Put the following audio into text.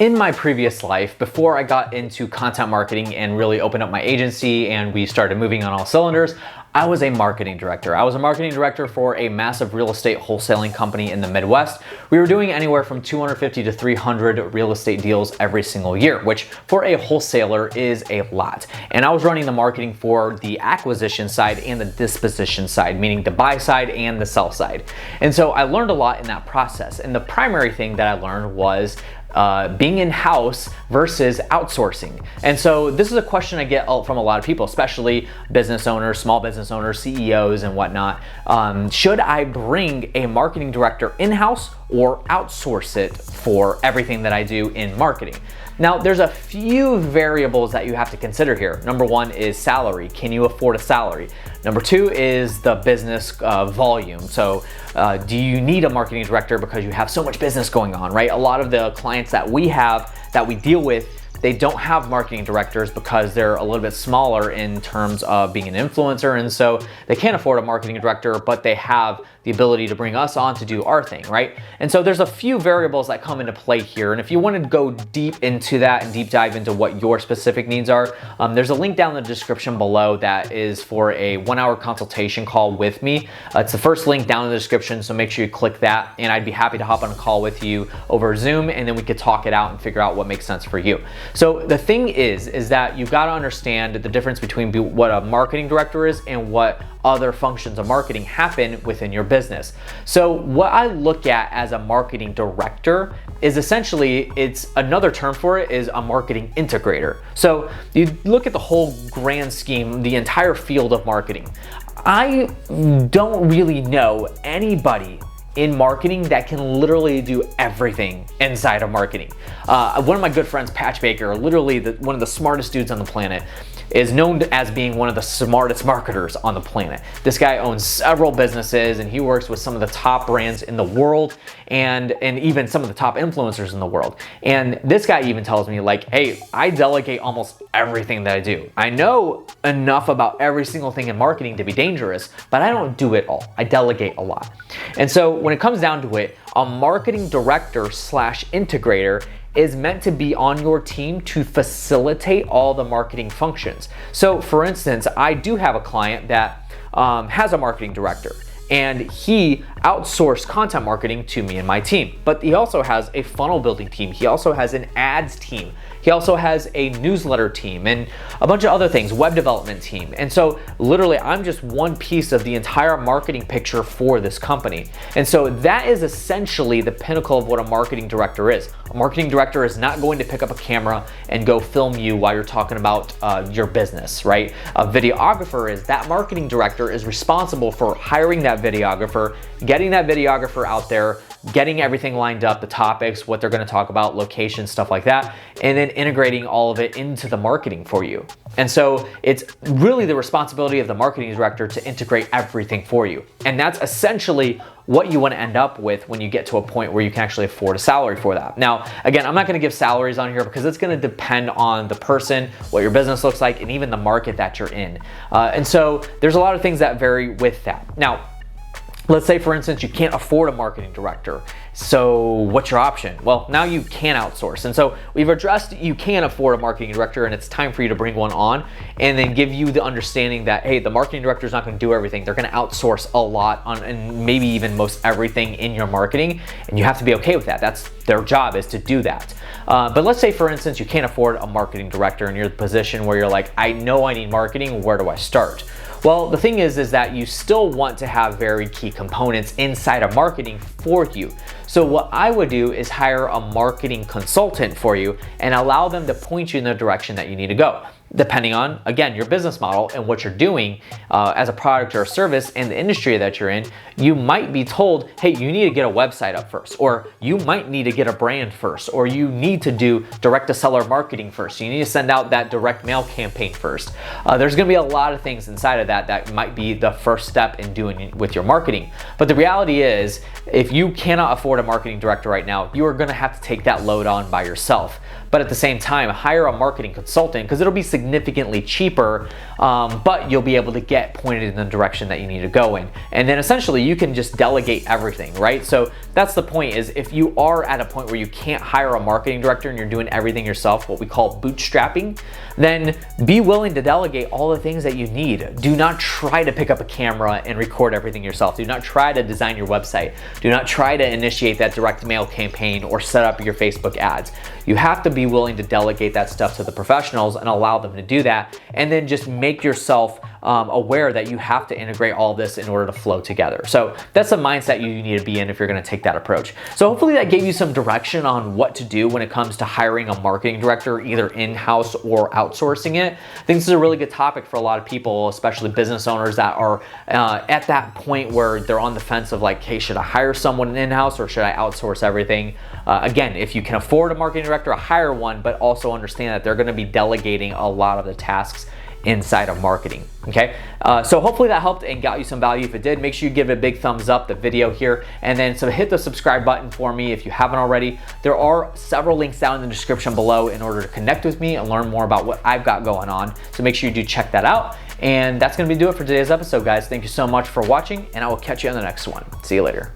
In my previous life, before I got into content marketing and really opened up my agency and we started moving on all cylinders, I was a marketing director. I was a marketing director for a massive real estate wholesaling company in the Midwest. We were doing anywhere from 250 to 300 real estate deals every single year, which for a wholesaler is a lot. And I was running the marketing for the acquisition side and the disposition side, meaning the buy side and the sell side. And so I learned a lot in that process. And the primary thing that I learned was being in-house versus outsourcing. And so this is a question I get from a lot of people, especially business owners, small business owners, CEOs and whatnot. Should I bring a marketing director in-house or outsource it for everything that I do in marketing? Now, there's a few variables that you have to consider here. Number one is salary. Can you afford a salary? Number two is the business volume. So do you need a marketing director because you have so much business going on, right? A lot of the clients that we have, that we deal with, they don't have marketing directors because they're a little bit smaller in terms of being an influencer. And so they can't afford a marketing director, but they have the ability to bring us on to do our thing, right? And so there's a few variables that come into play here. And if you want to go deep into that and deep dive into what your specific needs are, there's a link down in the description below that is for a 1-hour consultation call with me. It's the first link down in the description, so make sure you click that and I'd be happy to hop on a call with you over Zoom and then we could talk it out and figure out what makes sense for you. So the thing is that you've got to understand the difference between what a marketing director is and what other functions of marketing happen within your business. So what I look at as a marketing director is essentially, it's another term for it is a marketing integrator. So you look at the whole grand scheme, the entire field of marketing. I don't really know anybody in marketing that can literally do everything inside of marketing. One of my good friends, Patch Baker, literally one of the smartest dudes on the planet, is known as being one of the smartest marketers on the planet. This guy owns several businesses and he works with some of the top brands in the world and even some of the top influencers in the world. And this guy even tells me like, hey, I delegate almost everything that I do. I know enough about every single thing in marketing to be dangerous, but I don't do it all. I delegate a lot. And so when it comes down to it, a marketing director / integrator is meant to be on your team to facilitate all the marketing functions. So for instance, I do have a client that has a marketing director and he outsourced content marketing to me and my team, but he also has a funnel building team. He also has an ads team. He also has a newsletter team and a bunch of other things, web development team. And so literally I'm just one piece of the entire marketing picture for this company. And so that is essentially the pinnacle of what a marketing director is. A marketing director is not going to pick up a camera and go film you while you're talking about your business, right? A videographer is, that marketing director is responsible for hiring that videographer, getting that videographer out there, getting everything lined up, the topics, what they're gonna talk about, locations, stuff like that, and then integrating all of it into the marketing for you. And so it's really the responsibility of the marketing director to integrate everything for you. And that's essentially what you want to end up with when you get to a point where you can actually afford a salary for that. Now, again, I'm not going to give salaries on here because it's going to depend on the person, what your business looks like, and even the market that you're in. And so there's a lot of things that vary with that. Now, let's say, for instance, you can't afford a marketing director. So what's your option? Well, now you can outsource. And so we've addressed you can afford a marketing director and it's time for you to bring one on and then give you the understanding that, hey, the marketing director is not going to do everything. They're going to outsource a lot on, and maybe even most everything in your marketing. And you have to be okay with that. That's their job, is to do that. But let's say, for instance, you can't afford a marketing director and you're in the position where you're like, I know I need marketing. Where do I start? Well, the thing is that you still want to have very key components inside of marketing for you. So what I would do is hire a marketing consultant for you and allow them to point you in the direction that you need to go. Depending on, again, your business model and what you're doing as a product or a service and the industry that you're in, you might be told, hey, you need to get a website up first, or you might need to get a brand first, or you need to do direct to seller marketing first. You need to send out that direct mail campaign first. There's gonna be a lot of things inside of that might be the first step in doing with your marketing. But the reality is, if you cannot afford a marketing director right now, you are gonna have to take that load on by yourself. but at the same time, hire a marketing consultant because it'll be significantly cheaper, but you'll be able to get pointed in the direction that you need to go in. And then essentially you can just delegate everything, right? So that's the point, is if you are at a point where you can't hire a marketing director and you're doing everything yourself, what we call bootstrapping, then be willing to delegate all the things that you need. Do not try to pick up a camera and record everything yourself. Do not try to design your website. Do not try to initiate that direct mail campaign or set up your Facebook ads. You have to be willing to delegate that stuff to the professionals and allow them to do that, and then just make yourself aware that you have to integrate all of this in order to flow together. So that's the mindset you need to be in if you're gonna take that approach. So hopefully that gave you some direction on what to do when it comes to hiring a marketing director, either in-house or outsourcing it. I think this is a really good topic for a lot of people, especially business owners that are at that point where they're on the fence of like, hey, should I hire someone in-house or should I outsource everything? Again, if you can afford a marketing director, hire one, but also understand that they're gonna be delegating a lot of the tasks inside of marketing, okay? So hopefully that helped and got you some value. If it did, make sure you give it a big thumbs up, the video here, and then hit the subscribe button for me if you haven't already. There are several links down in the description below in order to connect with me and learn more about what I've got going on. So make sure you do check that out. And that's gonna do it for today's episode, guys. Thank you so much for watching, and I will catch you on the next one. See you later.